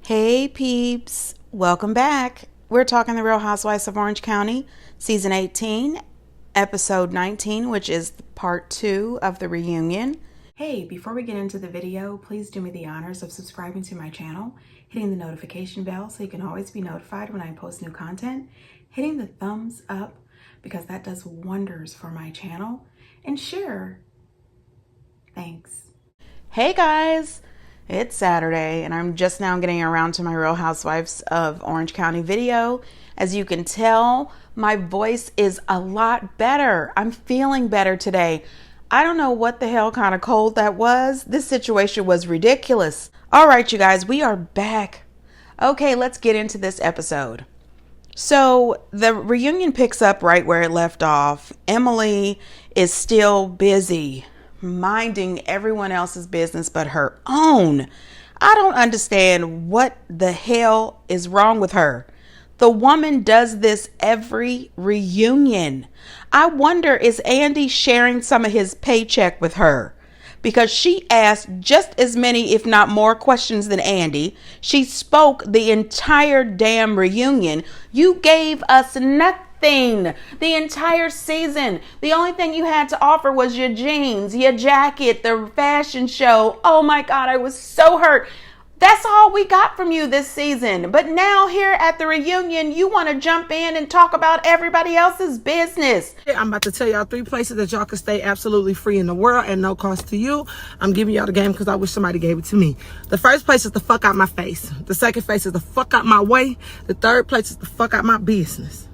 Hey peeps, welcome back. We're talking The Real Housewives of Orange County, season 18, episode 19, which is part 2 of the reunion. Hey, before we get into the video, please do me the honors of subscribing to my channel, hitting the notification bell so you can always be notified when I post new content, hitting the thumbs up because that does wonders for my channel, and share. Thanks. Hey guys! It's Saturday and I'm just now getting around to my Real Housewives of Orange County video. As you can tell, my voice is a lot better. I'm feeling better today. I don't know what the hell kind of cold that was. This situation was ridiculous. All right, you guys, we are back. Okay, let's get into this episode. So the reunion picks up right where it left off. Emily is still busy minding everyone else's business but her own. I don't understand what the hell is wrong with her. The woman does this every reunion. I wonder, is Andy sharing some of his paycheck with her? Because she asked just as many, if not more, questions than Andy. She spoke the entire damn reunion. You gave us nothing. The entire season. The only thing you had to offer was your jeans, your jacket, the fashion show. Oh my God, I was so hurt. That's all we got from you this season. But now here at the reunion, you want to jump in and talk about everybody else's business. I'm about to tell y'all 3 places that y'all can stay absolutely free in the world at no cost to you. I'm giving y'all the game because I wish somebody gave it to me. The first place is the fuck out my face. The second place is the fuck out my way. The third place is the fuck out my business.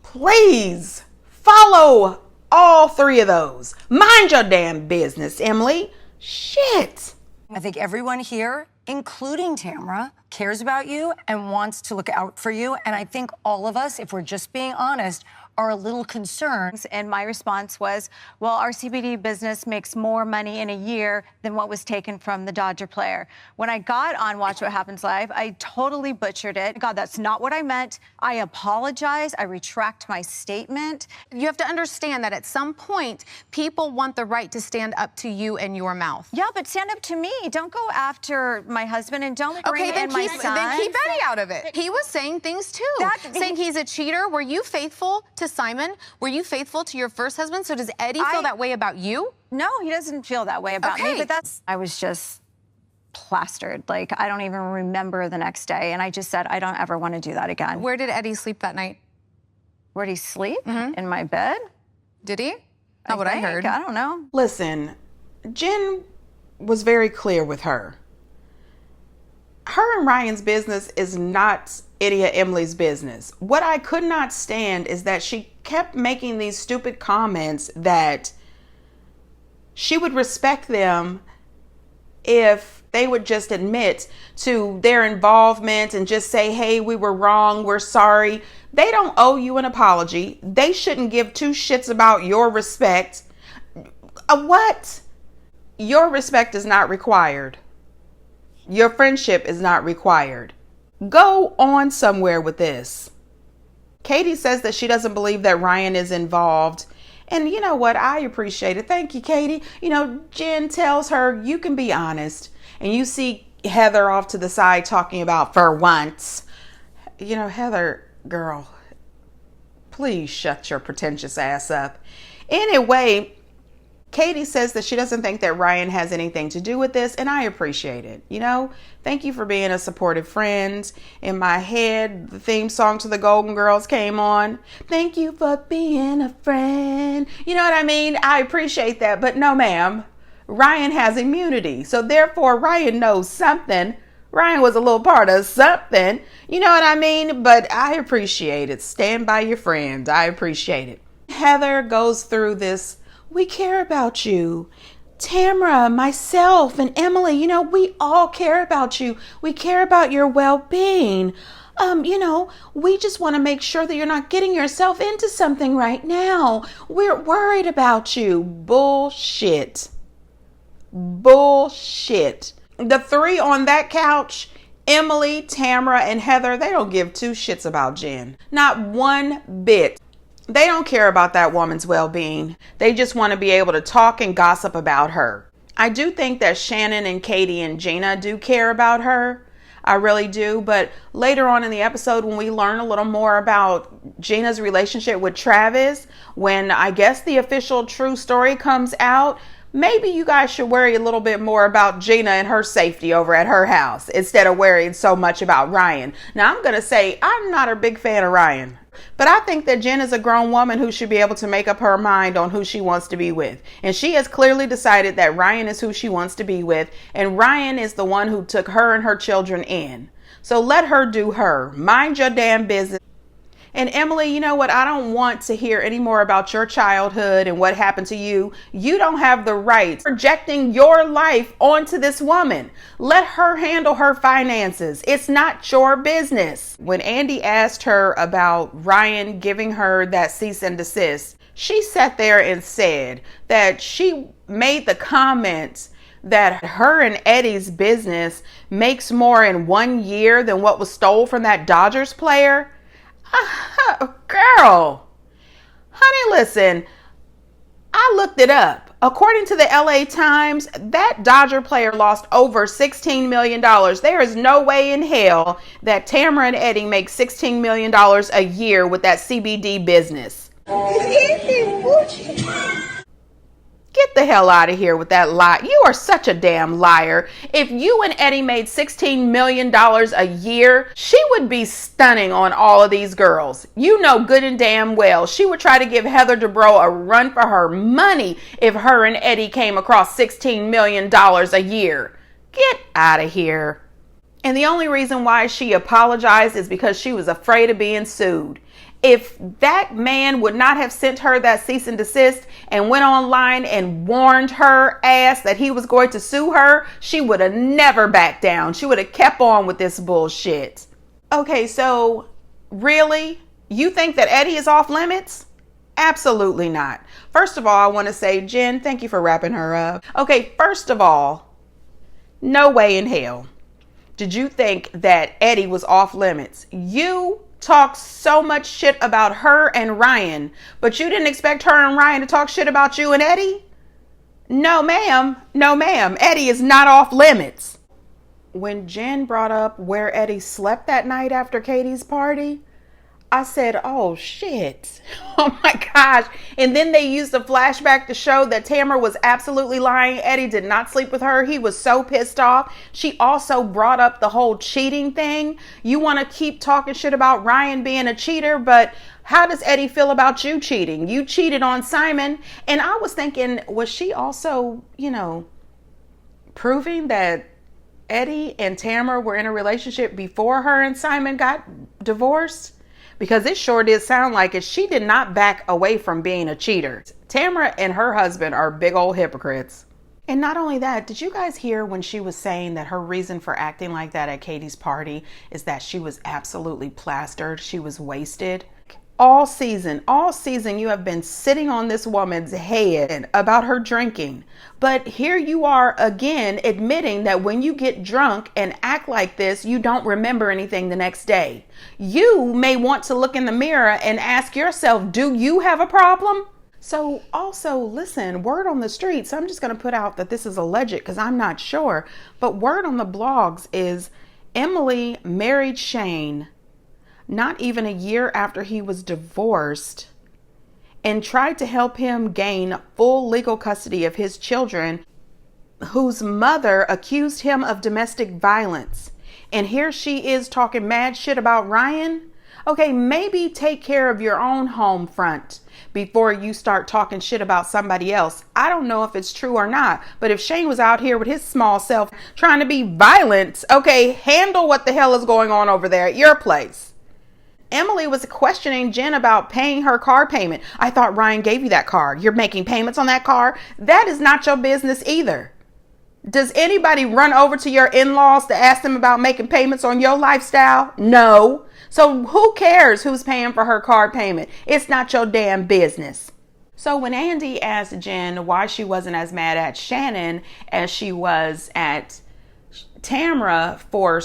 Please follow all 3 of those. Mind your damn business, Emily. Shit. I think everyone here, including Tamara, cares about you and wants to look out for you. And I think all of us, if we're just being honest, are a little concerned. And my response was, well, our CBD business makes more money in a year than what was taken from the Dodger player. When I got on Watch What Happens Live, I totally butchered it. God, that's not what I meant. I apologize. I retract my statement. You have to understand that at some point, people want the right to stand up to you and your mouth. Yeah, but stand up to me. Don't go after my husband and don't bring in my son. Then keep Eddie out of it. He was saying things too, saying he's a cheater. Were you faithful to Simon? Were you faithful to your first husband? So does Eddie feel that way about you? No, he doesn't feel that way about me, but I was just plastered. Like, I don't even remember the next day. And I just said, I don't ever want to do that again. Where did Eddie sleep that night? Where'd he sleep? In my bed? Did he? Not what I heard. I don't know. Listen, Jen was very clear with her. Her and Ryan's business is not idiot Emily's business. What I could not stand is that she kept making these stupid comments that she would respect them if they would just admit to their involvement and just say, hey, we were wrong, we're sorry. They don't owe you an apology. They shouldn't give 2 shits about your respect. What? Your respect is not required. Your friendship is not required. Go on somewhere with this. Katie says that she doesn't believe that Ryan is involved. And you know what? I appreciate it. Thank you, Katie. You know, Jen tells her you can be honest. And you see Heather off to the side talking about for once. You know, Heather, girl, please shut your pretentious ass up. Anyway, Katie says that she doesn't think that Ryan has anything to do with this, and I appreciate it. You know, thank you for being a supportive friend. In my head, the theme song to the Golden Girls came on. Thank you for being a friend. You know what I mean? I appreciate that, but no, ma'am. Ryan has immunity, so therefore Ryan knows something. Ryan was a little part of something. You know what I mean? But I appreciate it. Stand by your friend. I appreciate it. Heather goes through this. We care about you. Tamara, myself, and Emily, you know, we all care about you. We care about your well-being. You know, we just want to make sure that you're not getting yourself into something right now. We're worried about you. Bullshit. Bullshit. The 3 on that couch, Emily, Tamara, and Heather, they don't give 2 shits about Jen. Not one bit. They don't care about that woman's well-being. They just want to be able to talk and gossip about her. I do think that Shannon and Katie and Gina do care about her. I really do. But later on in the episode, when we learn a little more about Gina's relationship with Travis, when I guess the official true story comes out, maybe you guys should worry a little bit more about Gina and her safety over at her house instead of worrying so much about Ryan. Now, I'm going to say I'm not a big fan of Ryan, but I think that Jen is a grown woman who should be able to make up her mind on who she wants to be with. And she has clearly decided that Ryan is who she wants to be with. And Ryan is the one who took her and her children in. So let her do her. Mind your damn business. And Emily, you know what? I don't want to hear any more about your childhood and what happened to you. You don't have the right projecting your life onto this woman. Let her handle her finances. It's not your business. When Andy asked her about Ryan giving her that cease and desist, she sat there and said that she made the comment that her and Eddie's business makes more in 1 year than what was stole from that Dodgers player. Girl, honey, listen, I looked it up. According to the LA Times, that Dodger player lost over $16 million. There is no way in hell that Tamara and Eddie make $16 million a year with that CBD business. Get the hell out of here with that lie. You are such a damn liar. If you and Eddie made $16 million a year, she would be stunning on all of these girls. You know good and damn well she would try to give Heather Dubrow a run for her money if her and Eddie came across $16 million a year. Get out of here. And the only reason why she apologized is because she was afraid of being sued. If that man would not have sent her that cease and desist and went online and warned her ass that he was going to sue her, she would have never backed down. She would have kept on with this bullshit. Okay, so really? You think that Eddie is off limits? Absolutely not. First of all, I want to say, Jen, thank you for wrapping her up. Okay, first of all, no way in hell did you think that Eddie was off limits. You talk so much shit about her and Ryan, but you didn't expect her and Ryan to talk shit about you and Eddie? No, ma'am. No, ma'am. Eddie is not off limits. When Jen brought up where Eddie slept that night after Katie's party, I said, oh shit. Oh my gosh. And then they used a flashback to show that Tamara was absolutely lying. Eddie did not sleep with her. He was so pissed off. She also brought up the whole cheating thing. You want to keep talking shit about Ryan being a cheater, but how does Eddie feel about you cheating? You cheated on Simon. And I was thinking, was she also, proving that Eddie and Tamara were in a relationship before her and Simon got divorced? Because it sure did sound like it. She did not back away from being a cheater. Tamara and her husband are big old hypocrites. And not only that, did you guys hear when she was saying that her reason for acting like that at Katie's party is that she was absolutely plastered? She was wasted. All season, you have been sitting on this woman's head about her drinking. But here you are again admitting that when you get drunk and act like this, you don't remember anything the next day. You may want to look in the mirror and ask yourself, do you have a problem? So also, listen, word on the streets, I'm just going to put out that this is alleged because I'm not sure. But word on the blogs is Emily married Shane not even a year after he was divorced, and tried to help him gain full legal custody of his children, whose mother accused him of domestic violence. And here she is talking mad shit about Ryan. Okay, maybe take care of your own home front before you start talking shit about somebody else. I don't know if it's true or not, but if Shane was out here with his small self trying to be violent, okay, handle what the hell is going on over there at your place. Emily was questioning Jen about paying her car payment. I thought Ryan gave you that car. You're making payments on that car. That is not your business either. Does anybody run over to your in-laws to ask them about making payments on your lifestyle? No. So who cares who's paying for her car payment? It's not your damn business. So when Andy asked Jen why she wasn't as mad at Shannon as she was at Tamara for,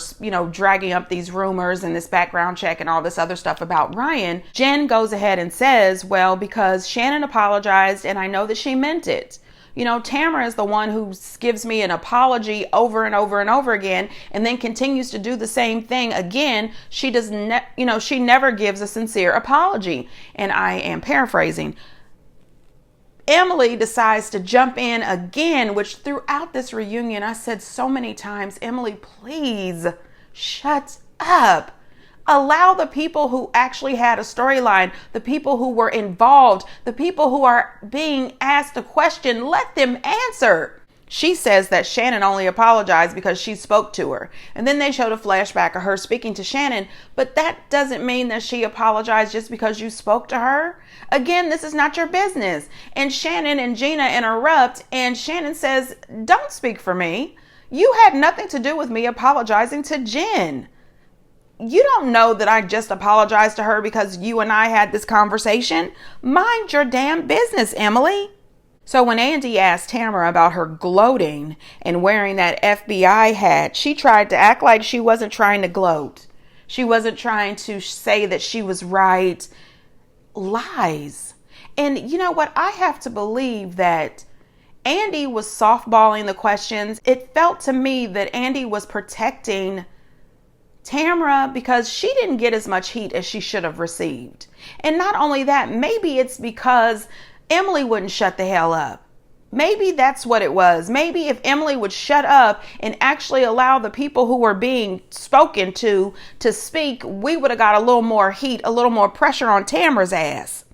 dragging up these rumors and this background check and all this other stuff about Ryan, Jen goes ahead and says, well, because Shannon apologized and I know that she meant it. You know, Tamara is the one who gives me an apology over and over and over again, and then continues to do the same thing again. She she never gives a sincere apology. And I am paraphrasing. Emily decides to jump in again, which throughout this reunion, I said so many times, Emily, please shut up. Allow the people who actually had a storyline, the people who were involved, the people who are being asked a question, let them answer. She says that Shannon only apologized because she spoke to her. And then they showed a flashback of her speaking to Shannon, but that doesn't mean that she apologized just because you spoke to her. Again, this is not your business. And Shannon and Gina interrupt, and Shannon says, don't speak for me. You had nothing to do with me apologizing to Jen. You don't know that I just apologized to her because you and I had this conversation. Mind your damn business, Emily. So when Andy asked Tamara about her gloating and wearing that FBI hat, she tried to act like she wasn't trying to gloat. She wasn't trying to say that she was right. Lies. And you know what? I have to believe that Andy was softballing the questions. It felt to me that Andy was protecting Tamara because she didn't get as much heat as she should have received. And not only that, maybe it's because Emily wouldn't shut the hell up. Maybe that's what it was. Maybe if Emily would shut up and actually allow the people who were being spoken to speak, we would have got a little more heat, a little more pressure on Tamara's ass.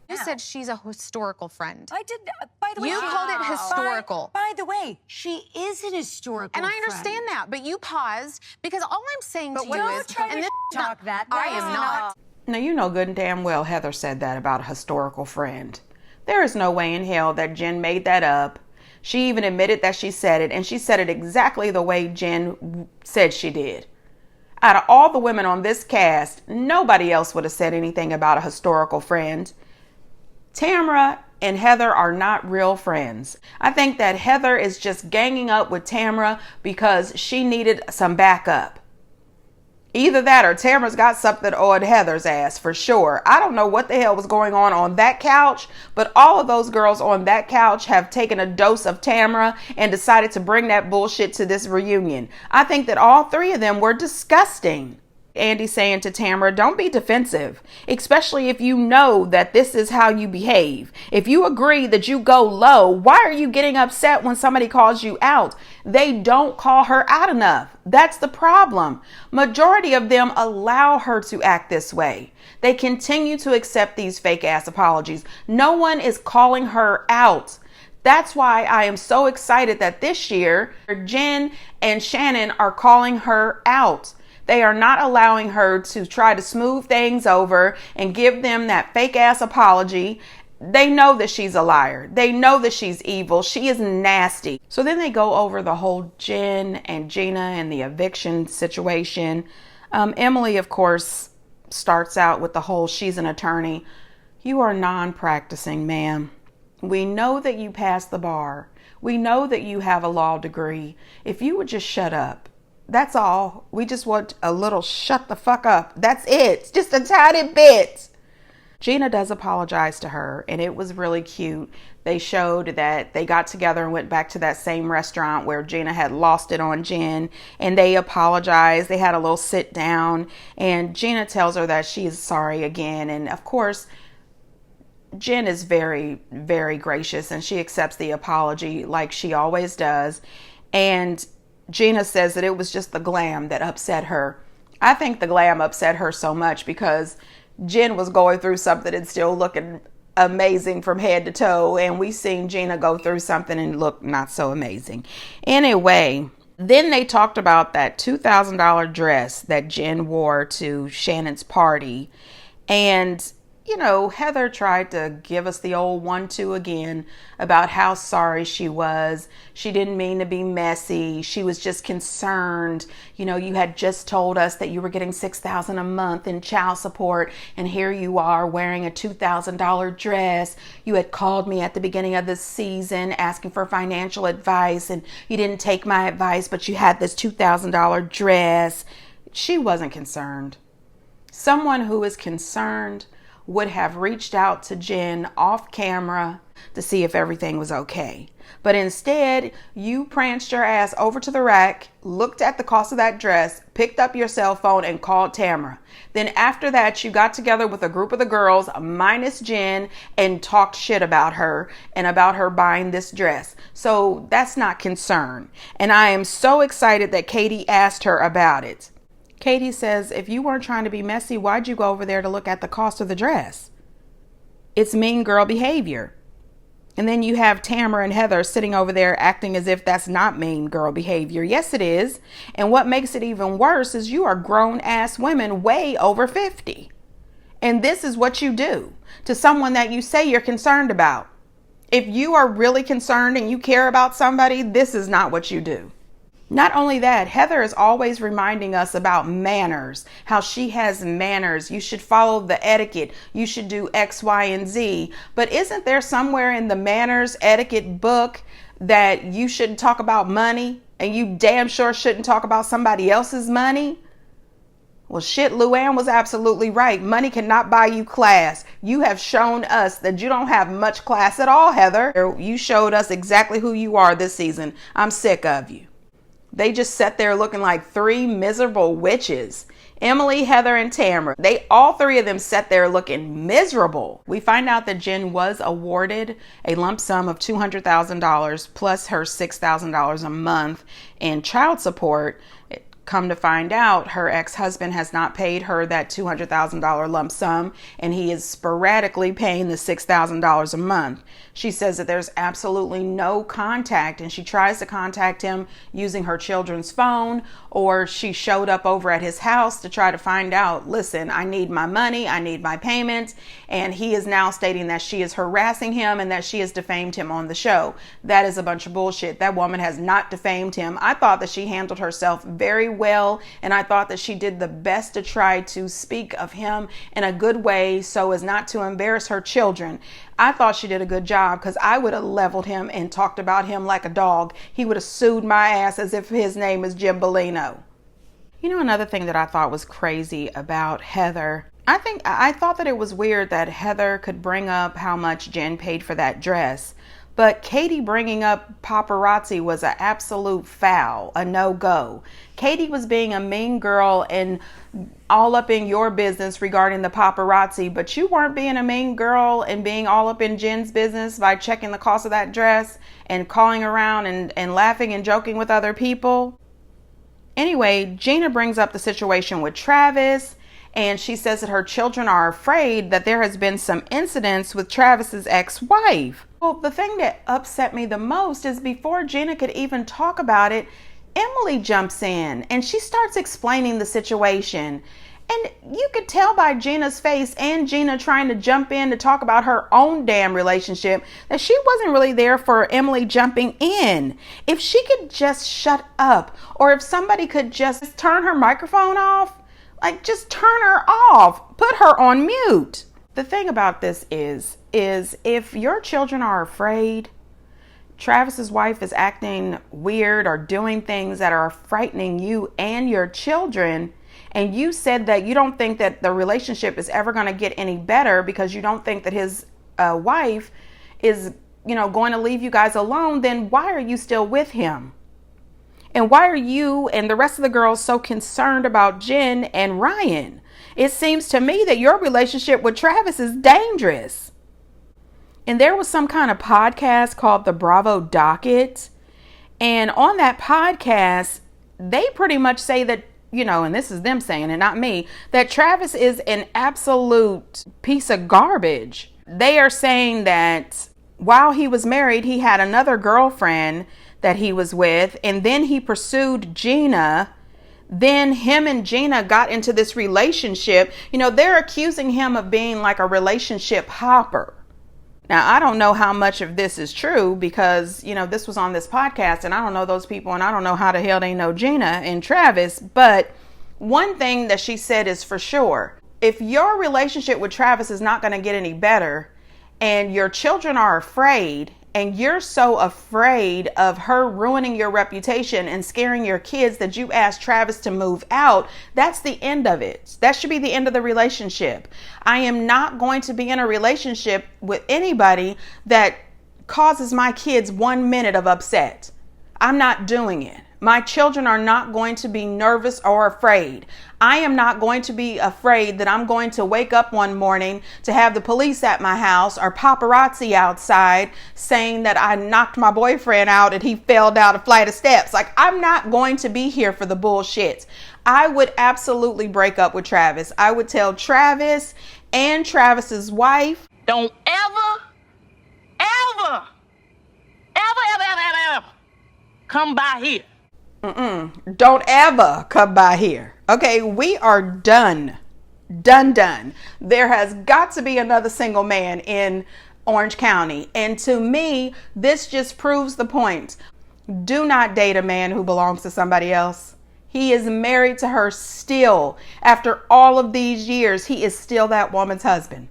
You said she's a historical friend. I did. By the way, You called it historical. By the way, she is an historical And I friend. understand that, but you paused because all I'm saying to you is, and this talk that. I am not. Now, you know good and damn well Heather said that about a historical friend. There is no way in hell that Jen made that up. She even admitted that she said it, and she said it exactly the way Jen said she did. Out of all the women on this cast, nobody else would have said anything about a historical friend. Tamara and Heather are not real friends. I think that Heather is just ganging up with Tamara because she needed some backup. Either that or Tamara's got something on Heather's ass for sure. I don't know what the hell was going on that couch, but all of those girls on that couch have taken a dose of Tamara and decided to bring that bullshit to this reunion. I think that all three of them were disgusting. Andy saying to Tamara, don't be defensive, especially if you know that this is how you behave. If you agree that you go low, why are you getting upset when somebody calls you out? They don't call her out enough. That's the problem. Majority of them allow her to act this way. They continue to accept these fake ass apologies. No one is calling her out. That's why I am so excited that this year, Jen and Shannon are calling her out. They are not allowing her to try to smooth things over and give them that fake ass apology. They know that she's a liar. They know that she's evil. She is nasty. So then they go over the whole Jen and Gina and the eviction situation. Emily, of course, starts out with the whole she's an attorney. You are non-practicing, ma'am. We know that you passed the bar. We know that you have a law degree. If you would just shut up. That's all. We just want a little shut the fuck up. That's it. Just a tiny bit. Gina does apologize to her, and it was really cute. They showed that they got together and went back to that same restaurant where Gina had lost it on Jen, and they apologized. They had a little sit down, and Gina tells her that she is sorry again. And of course, Jen is very, very gracious, and she accepts the apology like she always does. And Gina says that it was just the glam that upset her. I think the glam upset her so much because Jen was going through something and still looking amazing from head to toe. And we seen Gina go through something and look not so amazing. Anyway, then they talked about that $2,000 dress that Jen wore to Shannon's party. And you know, Heather tried to give us the old 1-2 again about how sorry she was. She didn't mean to be messy. She was just concerned. You know, you had just told us that you were getting $6,000 a month in child support, and here you are wearing a $2,000 dress. You had called me at the beginning of the season asking for financial advice, and you didn't take my advice, but you had this $2,000 dress. She wasn't concerned. Someone who is concerned would have reached out to Jen off camera to see if everything was okay. But instead, you pranced your ass over to the rack, looked at the cost of that dress, picked up your cell phone and called Tamara. Then after that, you got together with a group of the girls, minus Jen, and talked shit about her and about her buying this dress. So that's not concern. And I am so excited that Katie asked her about it. Katie says, if you weren't trying to be messy, why'd you go over there to look at the cost of the dress? It's mean girl behavior. And then you have Tamara and Heather sitting over there acting as if that's not mean girl behavior. Yes, it is. And what makes it even worse is you are grown ass women way over 50. And this is what you do to someone that you say you're concerned about. If you are really concerned and you care about somebody, this is not what you do. Not only that, Heather is always reminding us about manners, how she has manners. You should follow the etiquette. You should do X, Y, and Z. But isn't there somewhere in the manners etiquette book that you shouldn't talk about money and you damn sure shouldn't talk about somebody else's money? Well, shit, Luann was absolutely right. Money cannot buy you class. You have shown us that you don't have much class at all, Heather. You showed us exactly who you are this season. I'm sick of you. They just sat there looking like three miserable witches. Emily, Heather, and Tamara. All three of them sat there looking miserable. We find out that Jen was awarded a lump sum of $200,000 plus her $6,000 a month in child support. Come to find out, her ex-husband has not paid her that $200,000 lump sum, and he is sporadically paying the $6,000 a month. She says that there's absolutely no contact, and she tries to contact him using her children's phone, or she showed up over at his house to try to find out, listen, I need my money, I need my payments, and he is now stating that she is harassing him and that she has defamed him on the show. That is a bunch of bullshit. That woman has not defamed him. I thought that she handled herself very well, and I thought that she did the best to try to speak of him in a good way so as not to embarrass her children. I thought she did a good job because I would have leveled him and talked about him like a dog. He would have sued my ass as if his name is Jim Bellino. You know, another thing that I thought was crazy about Heather, I thought that it was weird that Heather could bring up how much Jen paid for that dress. But Katie bringing up paparazzi was an absolute foul, a no-go. Katie was being a mean girl and all up in your business regarding the paparazzi, but you weren't being a mean girl and being all up in Jen's business by checking the cost of that dress and calling around and laughing and joking with other people. Anyway, Gina brings up the situation with Travis, and she says that her children are afraid that there has been some incidents with Travis's ex-wife. Well, the thing that upset me the most is before Gina could even talk about it, Emily jumps in and she starts explaining the situation. And you could tell by Gina's face and Gina trying to jump in to talk about her own damn relationship that she wasn't really there for Emily jumping in. If she could just shut up, or if somebody could just turn her microphone off, like just turn her off, put her on mute. The thing about this is if your children are afraid, Travis's wife is acting weird or doing things that are frightening you and your children, and you said that you don't think that the relationship is ever going to get any better because you don't think that his wife is, going to leave you guys alone, then why are you still with him? And why are you and the rest of the girls so concerned about Jen and Ryan? It seems to me that your relationship with Travis is dangerous. And there was some kind of podcast called the Bravo Docket. And on that podcast, they pretty much say that, and this is them saying it, not me, that Travis is an absolute piece of garbage. They are saying that while he was married, he had another girlfriend that he was with, and then he pursued Gina. Then him and Gina got into this relationship. They're accusing him of being like a relationship hopper. Now, I don't know how much of this is true because, this was on this podcast and I don't know those people and I don't know how the hell they know Gina and Travis. But one thing that she said is for sure, if your relationship with Travis is not going to get any better and your children are afraid and you're so afraid of her ruining your reputation and scaring your kids that you asked Travis to move out, that's the end of it. That should be the end of the relationship. I am not going to be in a relationship with anybody that causes my kids 1 minute of upset, I'm not doing it. My children are not going to be nervous or afraid. I am not going to be afraid that I'm going to wake up one morning to have the police at my house or paparazzi outside saying that I knocked my boyfriend out and he fell down a flight of steps. Like, I'm not going to be here for the bullshit. I would absolutely break up with Travis. I would tell Travis and Travis's wife, don't ever come by here. Don't ever come by here. Okay, we are done. Done. There has got to be another single man in Orange County. And to me, this just proves the point. Do not date a man who belongs to somebody else. He is married to her still. After all of these years, he is still that woman's husband.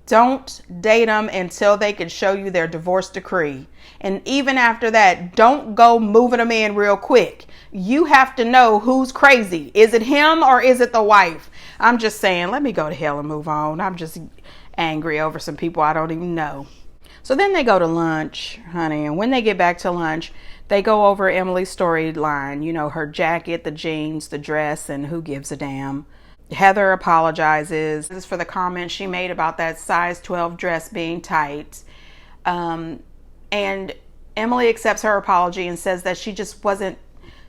Don't date them until they can show you their divorce decree. And even after that, don't go moving them in real quick. You have to know who's crazy. Is it him or is it the wife? I'm just saying, let me go to hell and move on. I'm just angry over some people I don't even know. So then they go to lunch, honey. And when they get back to lunch, they go over Emily's storyline. You know, her jacket, the jeans, the dress, and who gives a damn. Heather apologizes for the comment she made about that size 12 dress being tight. And Emily accepts her apology and says that she just wasn't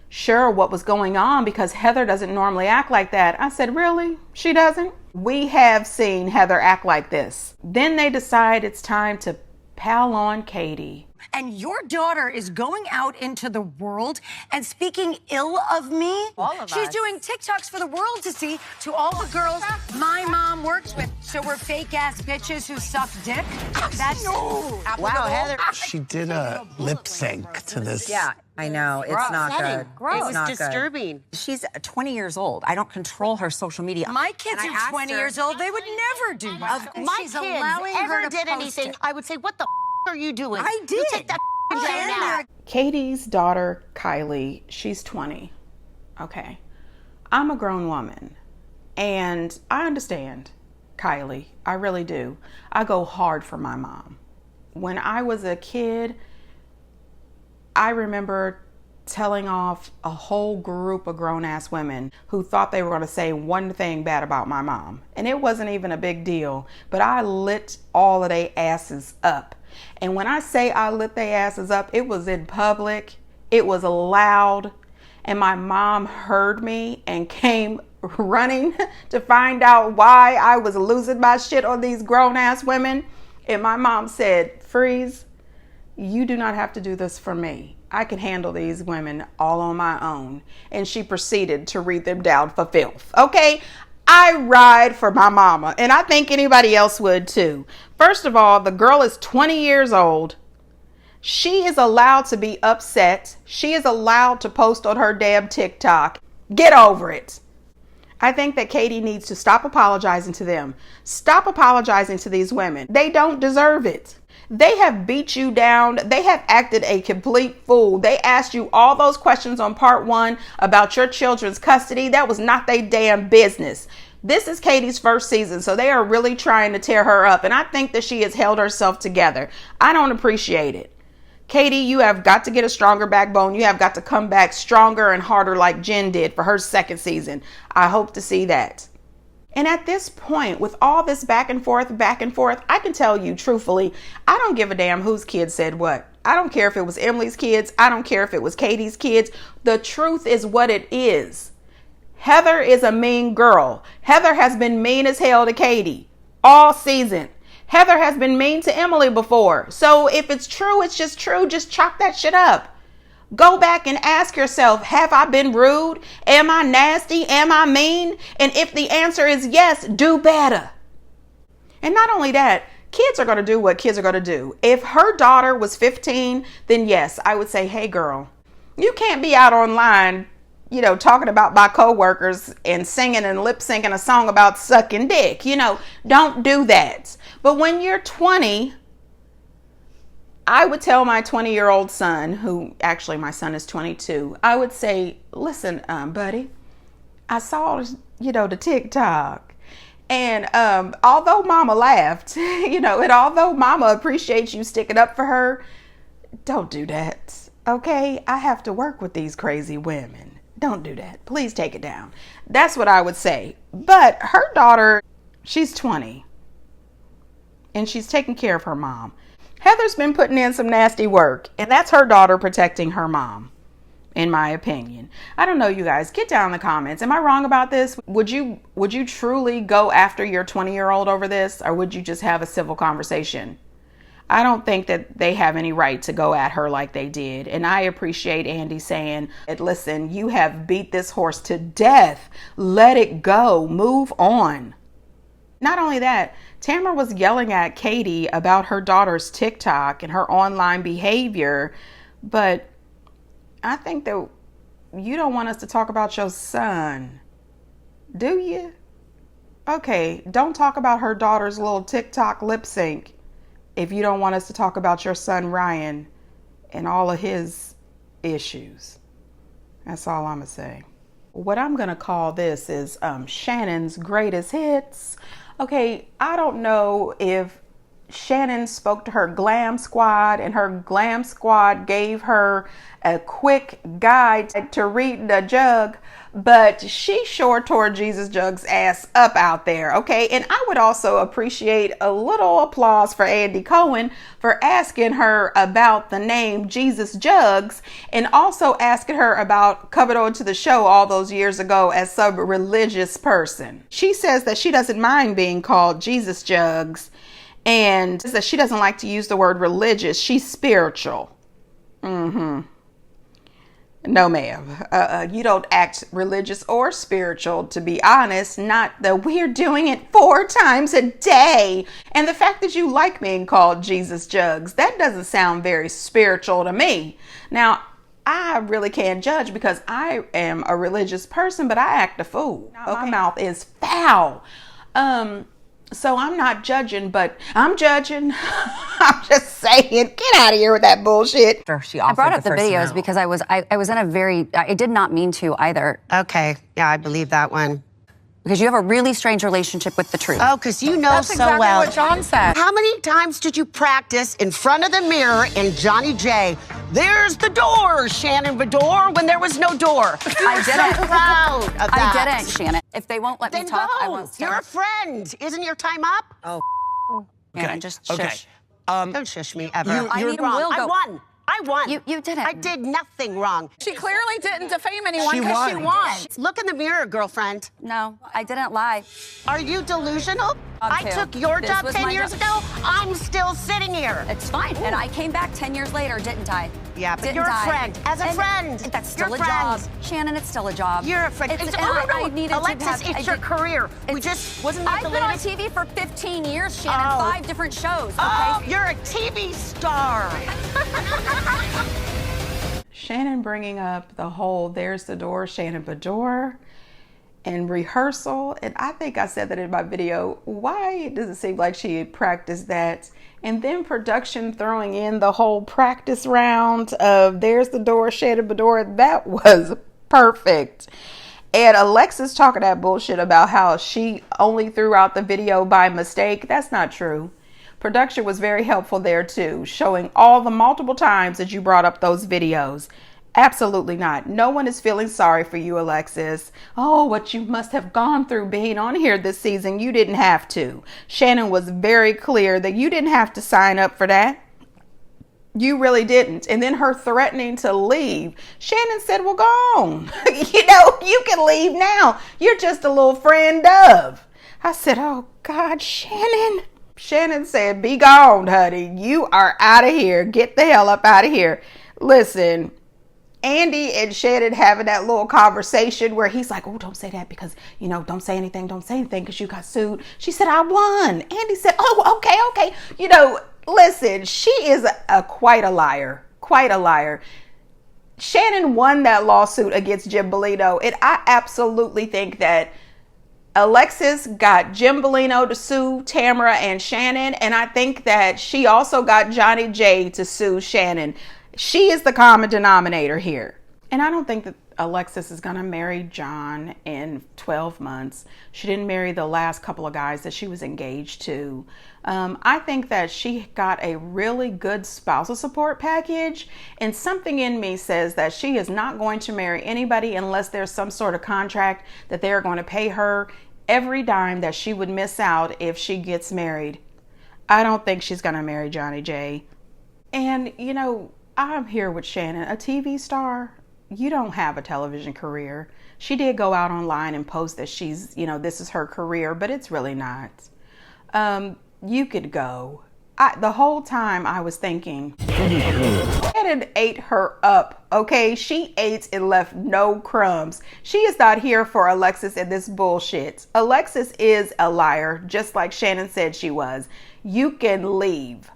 sure what was going on because Heather doesn't normally act like that. I said, really? She doesn't? We have seen Heather act like this. Then they decide it's time to pal on Katie. And your daughter is going out into the world and speaking ill of me. She's doing TikToks for the world to see, to all the girls my mom works with. So we're fake-ass bitches who suck dick? That's Wow, Heather. She did a lip sync to this. Yeah, I know. It's not good. It was disturbing. She's 20 years old. I don't control her social media. my kids And I are asked 20 her- years old. They would never do that. My She's kids allowing her ever to did post anything, it. I would say, what the are you doing? I You did. take that down now. Katie's daughter, Kylie, she's 20. Okay. I'm a grown woman. And I understand Kylie. I really do. I go hard for my mom. When I was a kid, I remember telling off a whole group of grown-ass women who thought they were going to say one thing bad about my mom. And it wasn't even a big deal. But I lit all of their asses up. And when I say I lit their asses up, it was in public. It was loud. And my mom heard me and came running to find out why I was losing my shit on these grown-ass women. And my mom said, Freeze, you do not have to do this for me. I can handle these women all on my own. And she proceeded to read them down for filth. Okay? I ride for my mama, and I think anybody else would too. First of all, the girl is 20 years old. She is allowed to be upset. She is allowed to post on her damn TikTok. Get over it. I think that Katie needs to stop apologizing to them. Stop apologizing to these women. They don't deserve it. They have beat you down. They have acted a complete fool. They asked you all those questions on part 1 about your children's custody. That was not their damn business. This is Katie's first season, so they are really trying to tear her up. And I think that she has held herself together. I don't appreciate it. Katie, you have got to get a stronger backbone. You have got to come back stronger and harder like Jen did for her second season. I hope to see that. And at this point, with all this back and forth, I can tell you truthfully, I don't give a damn whose kid said what. I don't care if it was Emily's kids. I don't care if it was Katie's kids. The truth is what it is. Heather is a mean girl. Heather has been mean as hell to Katie all season. Heather has been mean to Emily before. So if it's true, it's just true. Just chalk that shit up. Go back and ask yourself, have I been rude? Am I nasty? Am I mean? And if the answer is yes, do better. And not only that, kids are going to do what kids are going to do. If her daughter was 15, then yes, I would say, hey girl, you can't be out online, talking about my coworkers and singing and lip syncing a song about sucking dick. Don't do that. But when you're 20, I would tell my 20-year-old son, who actually my son is 22, I would say, listen, buddy, I saw, the TikTok. And although mama laughed, and although mama appreciates you sticking up for her, don't do that. Okay? I have to work with these crazy women. Don't do that. Please take it down. That's what I would say. But her daughter, she's 20. And she's taking care of her mom. Heather's been putting in some nasty work. And that's her daughter protecting her mom, in my opinion. I don't know, you guys. Get down in the comments. Am I wrong about this? Would you truly go after your 20-year-old over this? Or would you just have a civil conversation? I don't think that they have any right to go at her like they did. And I appreciate Andy saying, listen, you have beat this horse to death. Let it go. Move on. Not only that, Tamara was yelling at Katie about her daughter's TikTok and her online behavior. But I think that you don't want us to talk about your son. Do you? Okay, don't talk about her daughter's little TikTok lip sync if you don't want us to talk about your son Ryan and all of his issues. That's all I'm gonna say. What I'm gonna call this is Shannon's greatest hits. Okay, I don't know if Shannon spoke to her glam squad and her glam squad gave her a quick guide to read the jug, but she sure tore Jesus Jug's ass up out there, okay? And I would also appreciate a little applause for Andy Cohen for asking her about the name Jesus Jugs and also asking her about coming on to the show all those years ago as some religious person. She says that she doesn't mind being called Jesus Jugs and that she doesn't like to use the word religious. She's spiritual. No, ma'am. You don't act religious or spiritual, to be honest. Not that we're doing it 4 times a day. And the fact that you like being called Jesus Jugs, that doesn't sound very spiritual to me. Now, I really can't judge because I am a religious person, but I act a fool. Okay. My mouth is foul. So I'm not judging, but I'm judging. I'm just saying, get out of here with that bullshit. I brought up the videos because I was in a very, I did not mean to either. Okay, yeah, I believe that one. Because you have a really strange relationship with the truth. Oh, because you know That's so exactly well. what John said. How many times did you practice in front of the mirror in Johnny J? There's the door, Shannon Vidor, when there was no door. I didn't. So proud of that. I didn't, Shannon. If they won't let me Then talk, go. I won't stop. You're a friend. Isn't your time up? Oh, Okay. man, just shush. Okay. Don't shush me ever. I You're need a wrong. will I go. won. I won. You didn't. I did nothing wrong. She clearly didn't defame anyone She because she won. won. Look in the mirror, girlfriend. No, I didn't lie. Are you delusional? I too. took your This job was 10 my years job. ago. I'm still sitting here. It's fine. And I came back 10 years later, didn't I? Yeah, but Didn't you're a I? friend. As a And friend. That's still You're a job. friends. Shannon, it's still a job. You're a friend. It's, and Oh, I needed Alexis, to have, it's your career. We it's- just, wasn't that I've the been on latest? TV for 15 years, Shannon. Oh. 5 different shows, okay? Oh, you're a TV star. Shannon bringing up the whole there's the door, Shannon Bador, and rehearsal. And I think I said that in my video. Why does it seem like she had practiced that? And then production throwing in the whole practice round of there's the door, Shannon Bador. That was perfect. And Alexis talking that bullshit about how she only threw out the video by mistake. That's not true. Production was very helpful there too, showing all the multiple times that you brought up those videos. Absolutely not. No one is feeling sorry for you, Alexis. Oh, what you must have gone through being on here this season. You didn't have to. Shannon was very clear that you didn't have to sign up for that. You really didn't. And then her threatening to leave. Shannon said, well, go on. You can leave now. You're just a little friend of. I said, oh, God, Shannon. Shannon said, be gone, honey. You are out of here. Get the hell up out of here. Listen, Andy and Shannon having that little conversation where he's like, oh, don't say that because, don't say anything because you got sued. She said, I won. Andy said, oh, okay. Listen, she is quite a liar. Shannon won that lawsuit against Jim Bellino. And I absolutely think that Alexis got Jim Bellino to sue Tamara and Shannon, and I think that she also got Johnny J to sue Shannon. She is the common denominator here. And I don't think that Alexis is going to marry John in 12 months. She didn't marry the last couple of guys that she was engaged to. I think that she got a really good spousal support package, and something in me says that she is not going to marry anybody unless there's some sort of contract that they're going to pay her every dime that she would miss out if she gets married. I don't think she's going to marry Johnny J. And, you know, I'm here with Shannon, a TV star. You don't have a television career. She did go out online and post that she's, you know, this is her career, but it's really not. You could go. The whole time I was thinking, Shannon ate her up, okay? She ate and left no crumbs. She is not here for Alexis and this bullshit. Alexis is a liar, just like Shannon said she was. You can leave.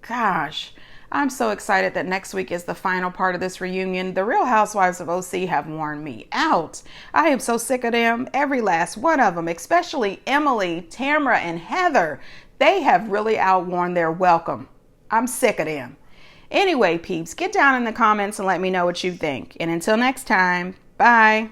Gosh. I'm so excited that next week is the final part of this reunion. The Real Housewives of OC have worn me out. I am so sick of them. Every last one of them, especially Emily, Tamara, and Heather. They have really outworn their welcome. I'm sick of them. Anyway, peeps, get down in the comments and let me know what you think. And until next time, bye.